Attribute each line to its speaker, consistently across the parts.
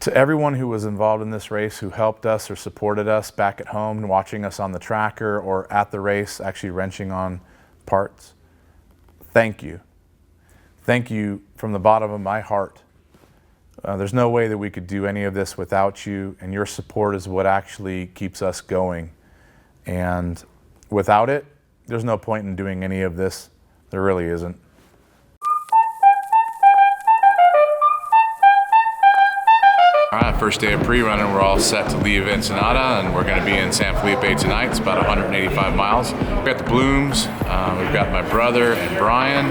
Speaker 1: To everyone who was involved in this race, who helped us or supported us back at home, watching us on the tracker or at the race, actually wrenching on parts, thank you. Thank you from the bottom of my heart. There's no way that we could do any of this without you, and your support is what actually keeps us going. And without it, there's no point in doing any of this. There really isn't. All right, first day of pre-running, we're all set to leave Ensenada, and we're gonna be in San Felipe tonight. It's about 185 miles. We've got the Blooms, we've got my brother and Brian,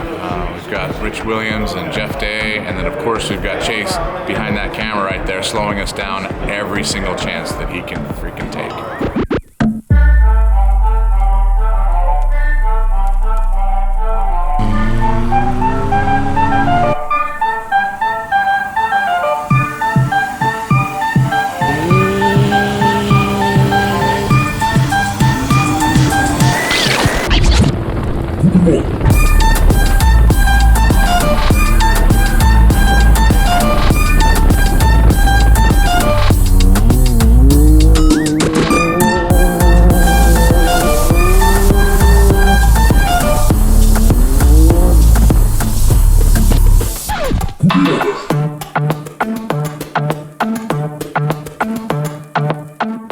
Speaker 1: we've got Rich Williams and Jeff Day, and then of course we've got Chase behind that camera right there, slowing us down every single chance that he can freaking take.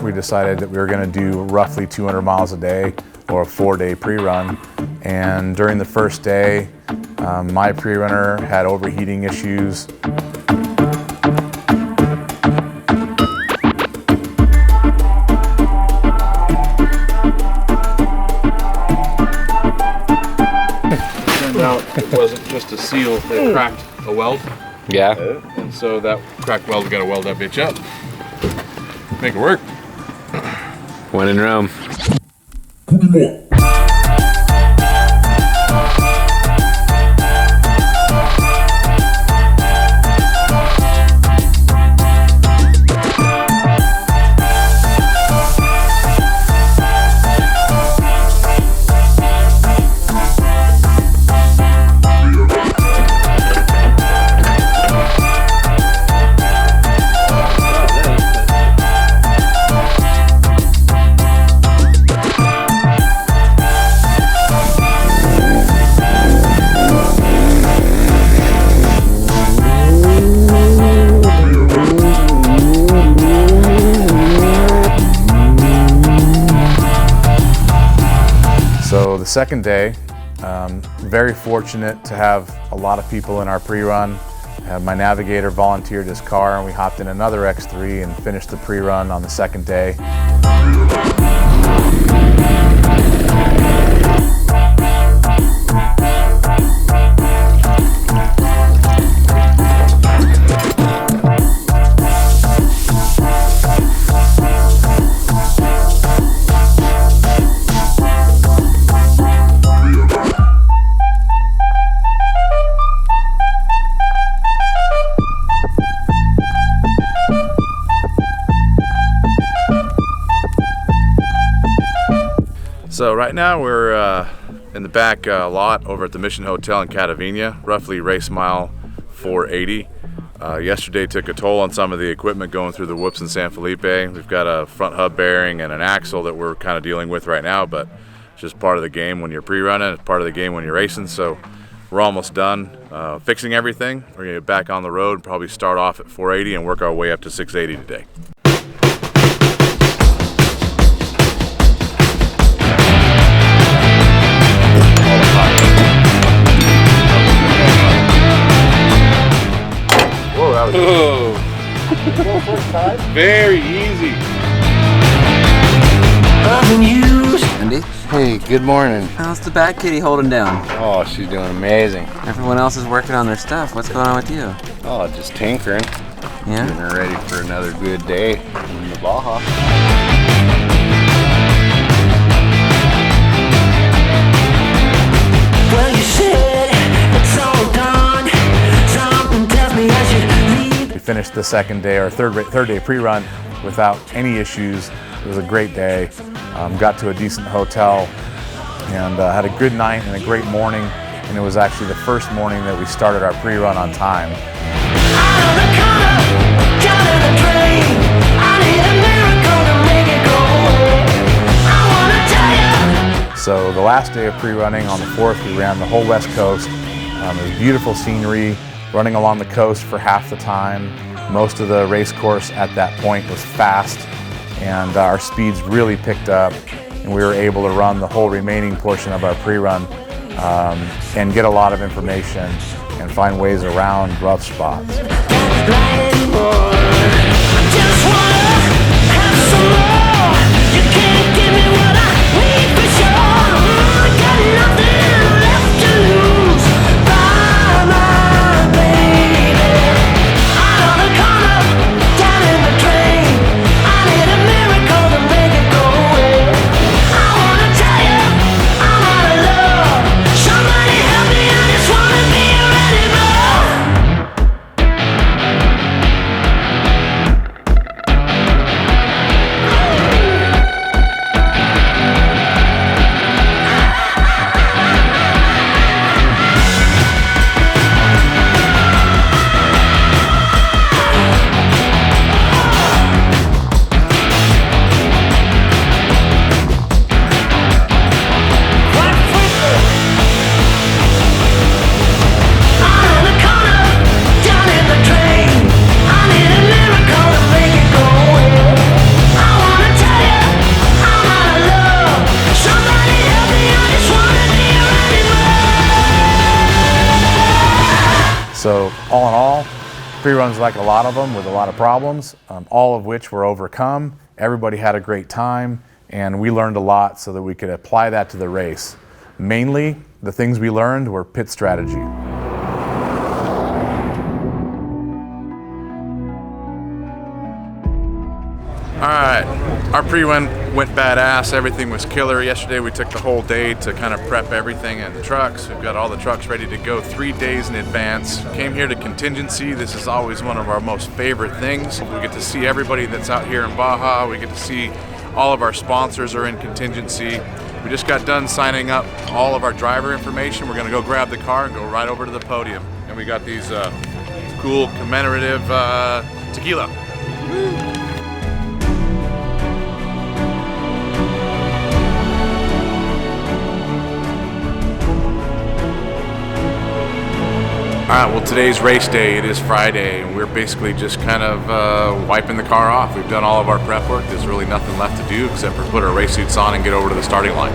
Speaker 1: We decided that we were going to do roughly 200 miles a day, or a 4-day pre-run. And during the first day, my pre-runner had overheating issues. Turned out it wasn't just a seal, it cracked a weld.
Speaker 2: Yeah.
Speaker 1: And so that cracked weld, we got to weld that bitch up. Make it work.
Speaker 2: When in Rome.
Speaker 1: So the second day, very fortunate to have a lot of people in our pre-run. My navigator volunteered his car and we hopped in another X3 and finished the pre-run on the second day. So right now we're in the back lot over at the Mission Hotel in Catavina, roughly race mile 480. Yesterday took a toll on some of the equipment going through the whoops in San Felipe. We've got a front hub bearing and an axle that we're kind of dealing with right now, but it's just part of the game when you're pre-running, it's part of the game when you're racing. So we're almost done fixing everything. We're gonna get back on the road, probably start off at 480 and work our way up to 680 today.
Speaker 2: Oh.
Speaker 1: Very easy.
Speaker 3: Andy,
Speaker 2: Hey, good morning.
Speaker 3: how's the bad kitty holding down?
Speaker 2: Oh, she's doing amazing.
Speaker 3: Everyone else is working on their stuff. What's going on with you?
Speaker 2: Oh, just tinkering.
Speaker 3: Yeah?
Speaker 2: Getting her ready for another good day in the Baja.
Speaker 4: Well, you said it's all done. Something tells me I should leave.
Speaker 1: We finished the second day, or third day pre-run without any issues. It was a great day. Got to a decent hotel and had a good night and a great morning. And it was actually the first morning that we started our pre-run on time.
Speaker 4: Out of the corner, down in the
Speaker 5: last day of pre-running, on the 4th, we ran the whole West Coast. It was beautiful scenery, running along the coast for half the time. Most of the race course at that point was fast, and our speeds really picked up, and we were able to run the whole remaining portion of our pre-run and get a lot of information and find ways around rough spots. So all in all, pre-runs like a lot of them with a lot of problems, all of which were overcome. Everybody had a great time, and we learned a lot so that we could apply that to the race. Mainly, the things we learned were pit strategy.
Speaker 1: All right, our pre-run went badass. Everything was killer. Yesterday we took the whole day to kind of prep everything in the trucks. We've got all the trucks ready to go 3 days in advance. Came here to contingency. This is always one of our most favorite things. We get to see everybody that's out here in Baja. We get to see all of our sponsors are in contingency. We just got done signing up all of our driver information. We're gonna go grab the car and go right over to the podium. And we got these cool commemorative tequila. All right, well, today's race day. It is Friday, and we're basically just kind of wiping the car off. We've done all of our prep work. There's really nothing left to do except for put our race suits on and get over to the starting line.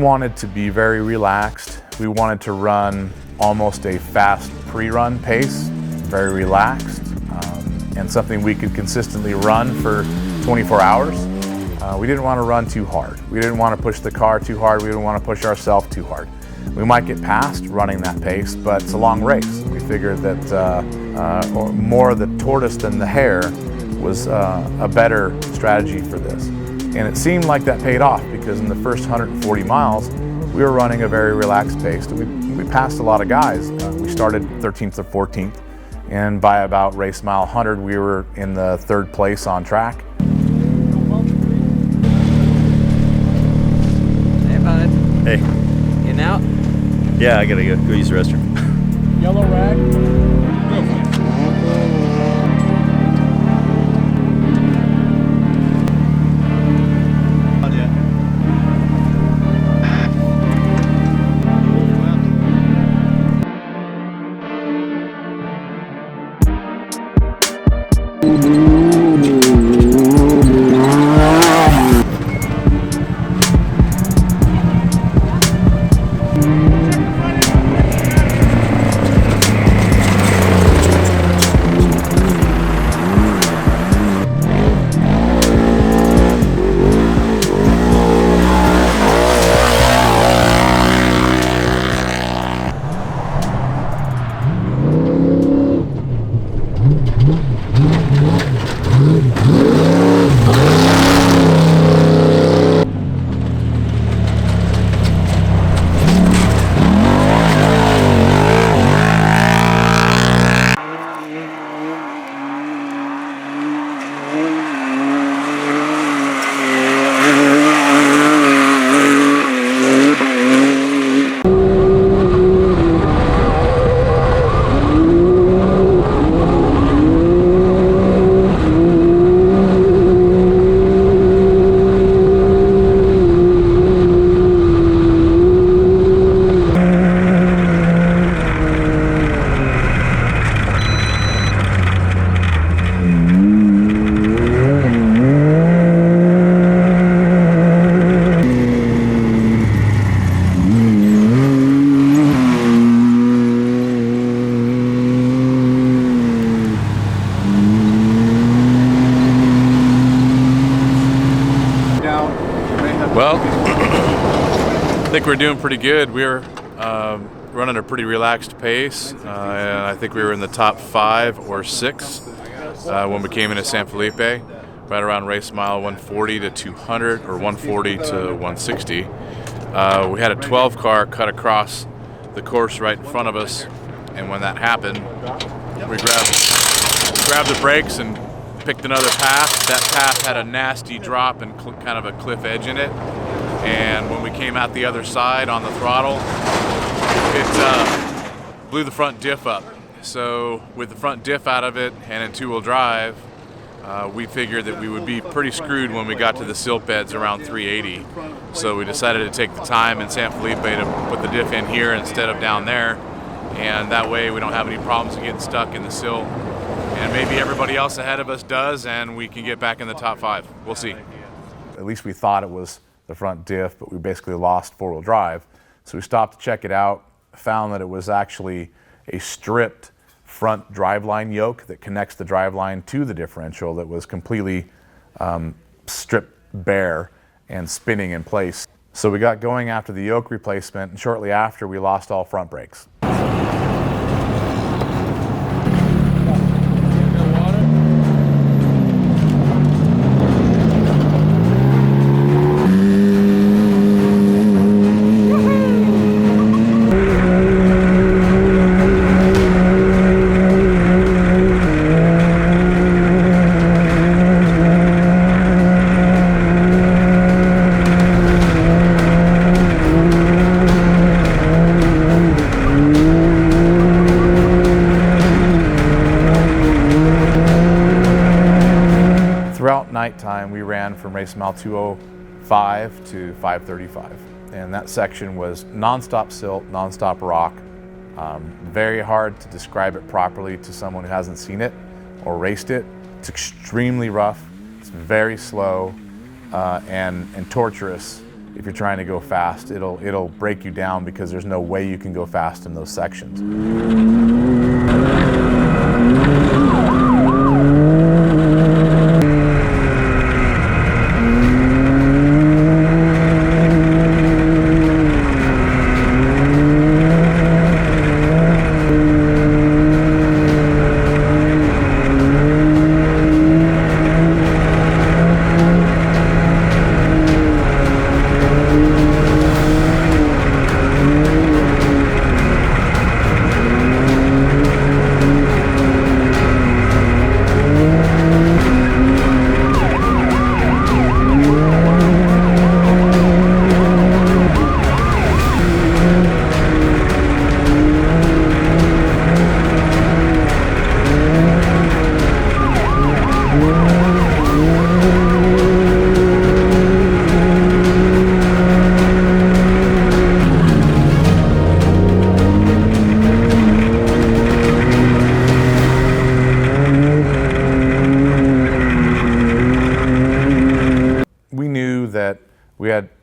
Speaker 5: wanted to be very relaxed. We wanted to run almost a fast pre-run pace, very relaxed, and something we could consistently run for 24 hours. We didn't want to run too hard. We didn't want to push the car too hard. We didn't want to push ourselves too hard. We might get past running that pace, but it's a long race. We figured that more the tortoise than the hare was a better strategy for this. And it seemed like that paid off, because in the first 140 miles, we were running a very relaxed pace. We passed a lot of guys. We started 13th or 14th, and by about race mile 100, we were in the 3rd place on track.
Speaker 3: Hey, bud.
Speaker 6: Hey.
Speaker 3: Getting out?
Speaker 6: Yeah, I gotta go use the restroom.
Speaker 5: Yellow rag.
Speaker 1: Well, I think we're doing pretty good. We're running a pretty relaxed pace, and I think we were in the top 5 or 6 when we came into San Felipe, right around race mile 140 to 200 or 140 to 160. We had a 12 car cut across the course right in front of us, and when that happened, we grabbed the brakes and picked another path. That path had a nasty drop and kind of a cliff edge in it, and when we came out the other side on the throttle, it blew the front diff up. So with the front diff out of it and in 2-wheel drive, we figured that we would be pretty screwed when we got to the silt beds around 380. So we decided to take the time in San Felipe to put the diff in here instead of down there, and that way we don't have any problems getting stuck in the silt. And maybe everybody else ahead of us does, and we can get back in the top 5. We'll see.
Speaker 5: At least we thought it was the front diff, but we basically lost 4-wheel drive. So we stopped to check it out, found that it was actually a stripped front driveline yoke that connects the driveline to the differential that was completely stripped bare and spinning in place. So we got going after the yoke replacement, and shortly after we lost all front brakes. Nighttime, we ran from race mile 205 to 535, and that section was nonstop silt, nonstop rock. Very hard to describe it properly to someone who hasn't seen it or raced it. It's extremely rough, it's very slow, and torturous if you're trying to go fast. It'll break you down because there's no way you can go fast in those sections.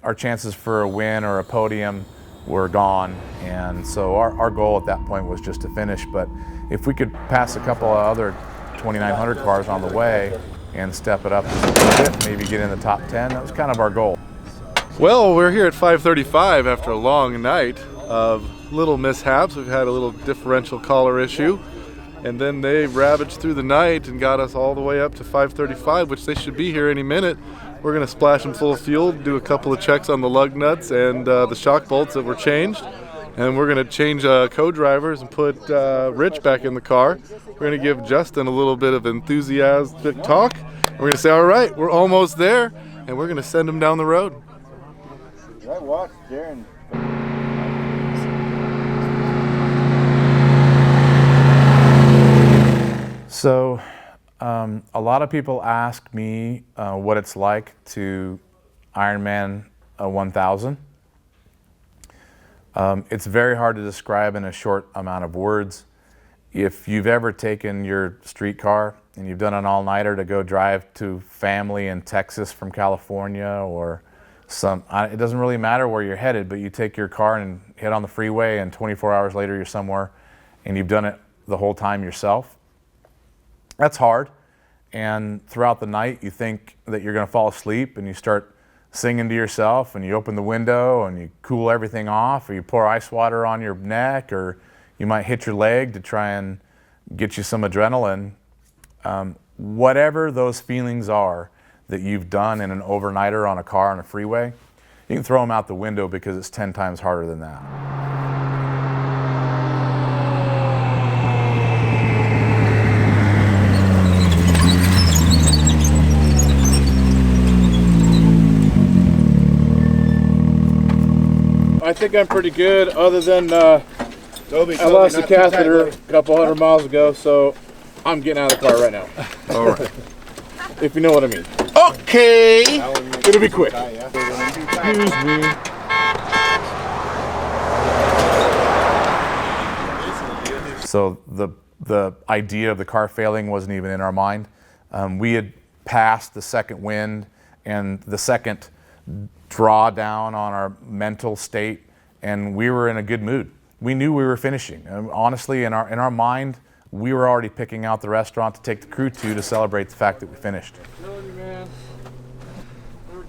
Speaker 5: Our chances for a win or a podium were gone, and so our goal at that point was just to finish. But if we could pass a couple of other 2,900 cars on the way and step it up just a bit, maybe get in the top 10, that was kind of our goal.
Speaker 7: Well, we're here at 5:35 after a long night of little mishaps. We've had a little differential collar issue, and then they ravaged through the night and got us all the way up to 5:35, which they should be here any minute. We're going to splash them full of fuel, do a couple of checks on the lug nuts and the shock bolts that were changed. And we're going to change co-drivers and put Rich back in the car. We're going to give Justin a little bit of enthusiastic talk. We're going to say, all right, we're almost there, and we're going to send him down the road.
Speaker 2: I watched Darrin.
Speaker 5: So a lot of people ask me what it's like to Ironman 1000. It's very hard to describe in a short amount of words. If you've ever taken your streetcar and you've done an all-nighter to go drive to family in Texas from California or it doesn't really matter where you're headed, but you take your car and hit on the freeway and 24 hours later you're somewhere and you've done it the whole time yourself. That's hard. And throughout the night you think that you're going to fall asleep and you start singing to yourself and you open the window and you cool everything off, or you pour ice water on your neck, or you might hit your leg to try and get you some adrenaline. Whatever those feelings are that you've done in an overnighter on a car on a freeway, you can throw them out the window because it's 10 times harder than that.
Speaker 7: I think I'm pretty good, other than I lost the catheter a couple hundred miles ago, so I'm getting out of the car right now.
Speaker 1: All right.
Speaker 7: If you know what I mean.
Speaker 2: Okay.
Speaker 7: It'll be quick.
Speaker 5: Excuse me. So the idea of the car failing wasn't even in our mind. We had passed the second wind and the second drawdown on our mental state, and we were in a good mood. We knew we were finishing. Honestly, in our mind, we were already picking out the restaurant to take the crew to celebrate the fact that we finished.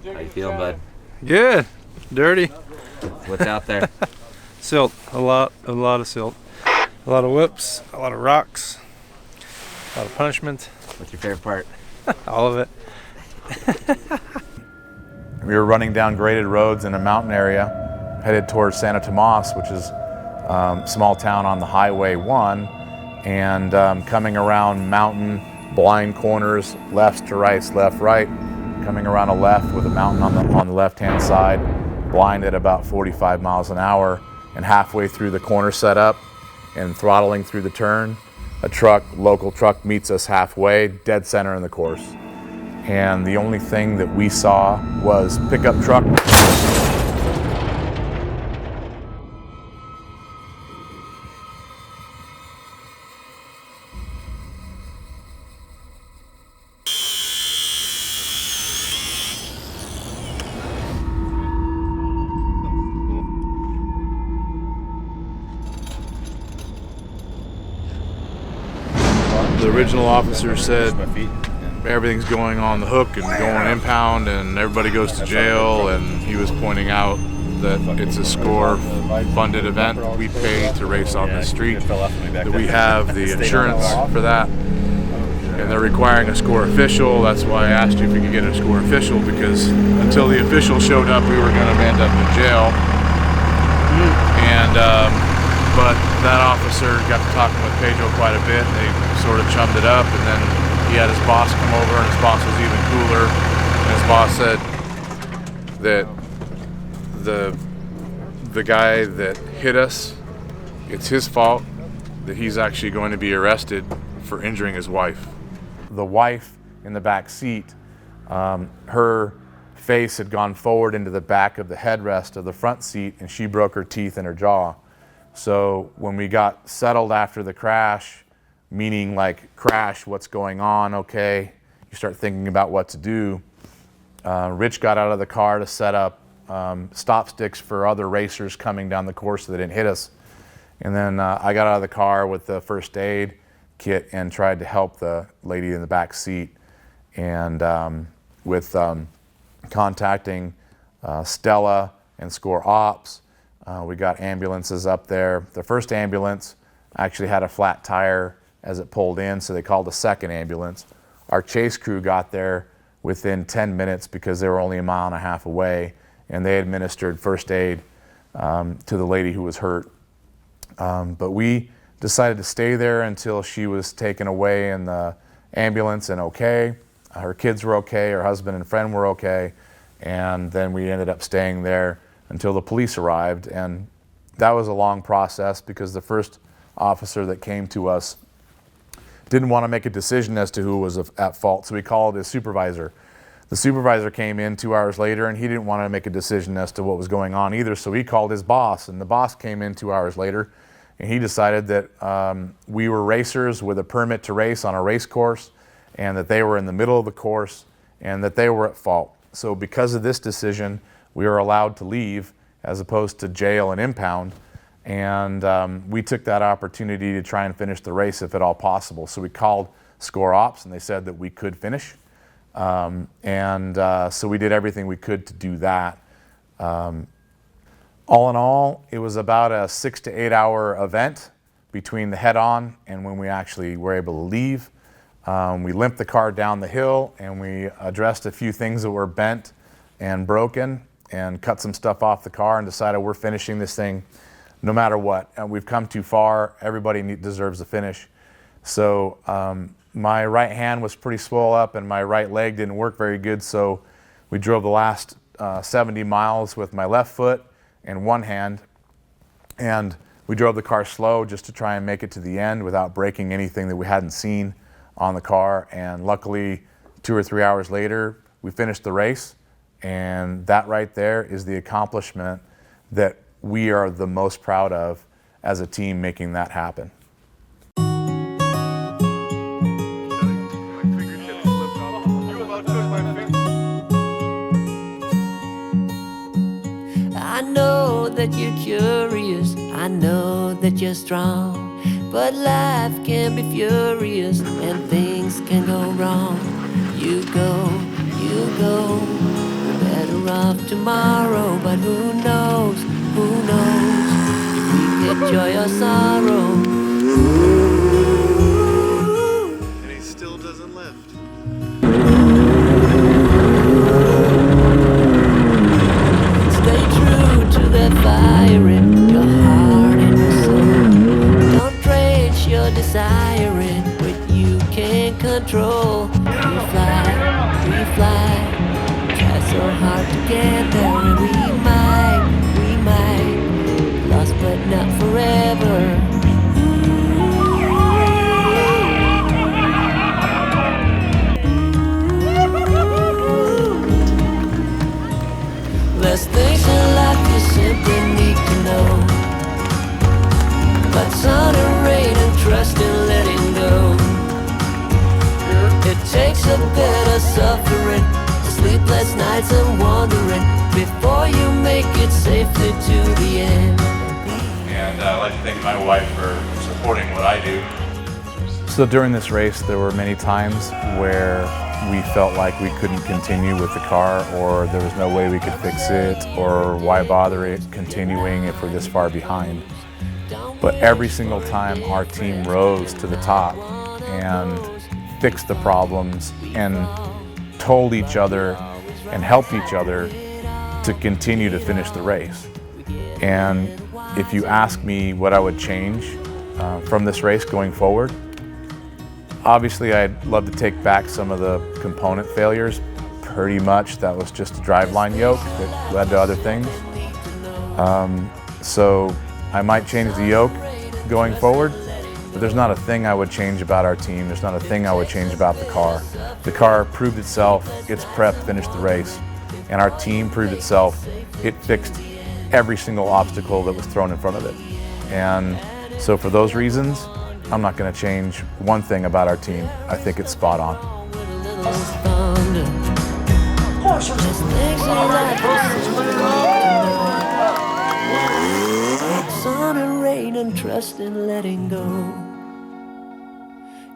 Speaker 3: How you feeling, bud?
Speaker 6: Good. Dirty.
Speaker 3: What's out there?
Speaker 6: Silt. A lot of silt. A lot of whips. A lot of rocks. A lot of punishment.
Speaker 3: What's your favorite part?
Speaker 6: All of it.
Speaker 5: We were running down graded roads in a mountain area, headed towards Santa Tomas, which is a small town on the Highway 1, and coming around mountain, blind corners, lefts to rights, left, right, coming around a left with a mountain on the left-hand side, blind at about 45 miles an hour, and halfway through the corner setup and throttling through the turn, a local truck meets us halfway, dead center in the course. And the only thing that we saw was pickup truck.
Speaker 1: The original officer said everything's going on the hook and going impound and everybody goes to jail, and he was pointing out that it's a SCORE funded event. We pay to race on the street, that we have the insurance for that, and they're requiring a SCORE official. That's why I asked you if you could get a SCORE official, because until the official showed up, we were going to end up in jail. And but that officer got to talking with Pedro quite a bit, and they sort of chummed it up, and then he had his boss come over, and his boss was even cooler, and his boss said that the guy that hit us, it's his fault, that he's actually going to be arrested for injuring his wife.
Speaker 5: The wife in the back seat, her face had gone forward into the back of the headrest of the front seat, and she broke her teeth in her jaw. So when we got settled after the crash, meaning like crash, what's going on, okay, you start thinking about what to do. Rich got out of the car to set up stop sticks for other racers coming down the course so they didn't hit us. And then I got out of the car with the first aid kit and tried to help the lady in the back seat. And with contacting Stella and SCORE Ops, we got ambulances up there. The first ambulance actually had a flat tire as it pulled in, so they called a second ambulance. Our chase crew got there within 10 minutes because they were only a mile and a half away, and they administered first aid to the lady who was hurt. But we decided to stay there until she was taken away in the ambulance and okay. Her kids were okay, her husband and friend were okay, and then we ended up staying there until the police arrived. And that was a long process because the first officer that came to us didn't want to make a decision as to who was at fault, so we called his supervisor. The supervisor came in 2 hours later, and he didn't want to make a decision as to what was going on either, so he called his boss, and the boss came in 2 hours later, and he decided that we were racers with a permit to race on a race course, and that they were in the middle of the course, and that they were at fault. So because of this decision, we were allowed to leave as opposed to jail and impound, and we took that opportunity to try and finish the race if at all possible. So we called SCORE Ops, and they said that we could finish. So we did everything we could to do that. All in all, it was about a 6 to 8 hour event between the head-on and when we actually were able to leave. We limped the car down the hill, and we addressed a few things that were bent and broken and cut some stuff off the car and decided we're finishing this thing no matter what. And we've come too far. Everybody deserves a finish. So my right hand was pretty swole up and my right leg didn't work very good, so we drove the last 70 miles with my left foot and one hand, and we drove the car slow just to try and make it to the end without breaking anything that we hadn't seen on the car. And luckily 2 or 3 hours later we finished the race, and that right there is the accomplishment that we are the most proud of as a team, making that happen.
Speaker 4: I know that you're curious, I know that you're strong, but life can be furious and things can go wrong. You go, we're better off tomorrow, but who knows if we get joy or sorrow.
Speaker 7: And he still doesn't lift.
Speaker 4: Stay true to that fire in your heart and your soul. Don't drench your desire in what you can't control. We fly, try so hard to get there, and we might, lost but not forever. There's things in life you simply need to know. But tolerate and trust and letting go. It takes a bit of suffering, sleepless nights and wandering, before you make it safely to the end.
Speaker 1: And I'd like to thank my wife for supporting what I do.
Speaker 5: So during this race, there were many times where we felt like we couldn't continue with the car, or there was no way we could fix it, or why bother it continuing if we're this far behind. But every single time our team rose to the top and fixed the problems and told each other and helped each other to continue to finish the race. And if you ask me what I would change from this race going forward, obviously I'd love to take back some of the component failures. Pretty much that was just a driveline yoke that led to other things. So I might change the yoke going forward, but there's not a thing I would change about our team. There's not a thing I would change about the car. The car proved itself, its prep finished the race, and our team proved itself. It fixed every single obstacle that was thrown in front of it. And so for those reasons, I'm not going to change one thing about our team. I think it's spot on.
Speaker 4: Sun and rain and trust and letting go.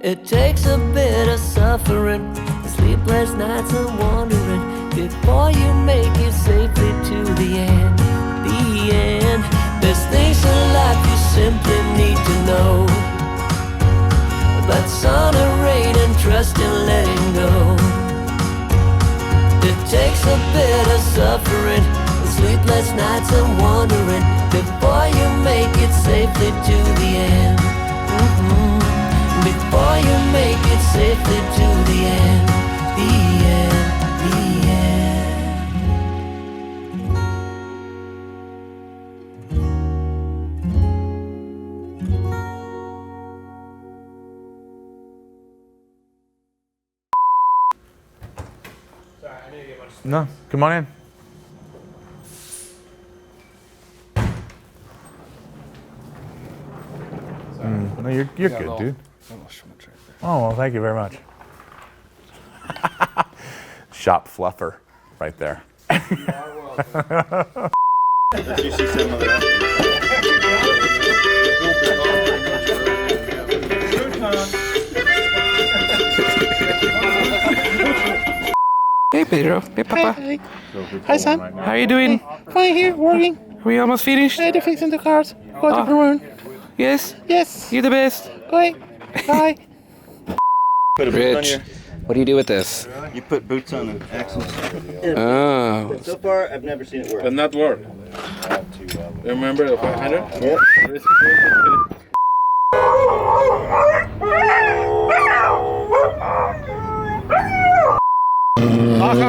Speaker 4: It takes a bit of suffering, sleepless nights and wandering before you make it safely to the end. The end. There's things in life you simply need to know. But sun and rain and trust and letting go. It takes a bit of suffering, sleepless nights and wandering before you make it safely to the end. Before you make it safely to the end. The end, the
Speaker 5: No, come on in. No, you're good, dude. Oh, well, thank you very much. Shop fluffer right there.
Speaker 8: Hey Pedro, hey Papa.
Speaker 9: Hey. Hi son.
Speaker 8: How are you doing?
Speaker 9: Fine here, working.
Speaker 8: Are we almost finished?
Speaker 9: They're fixing the cars. Go to prerun.
Speaker 8: Yes?
Speaker 9: Yes.
Speaker 8: You're the best.
Speaker 9: Go. Bye.
Speaker 8: Rich, what do you do with this?
Speaker 2: You put boots on the axles.
Speaker 8: Oh.
Speaker 2: So far, I've never seen it work.
Speaker 1: But not work. Remember the 500?
Speaker 2: Yep.
Speaker 6: Baja,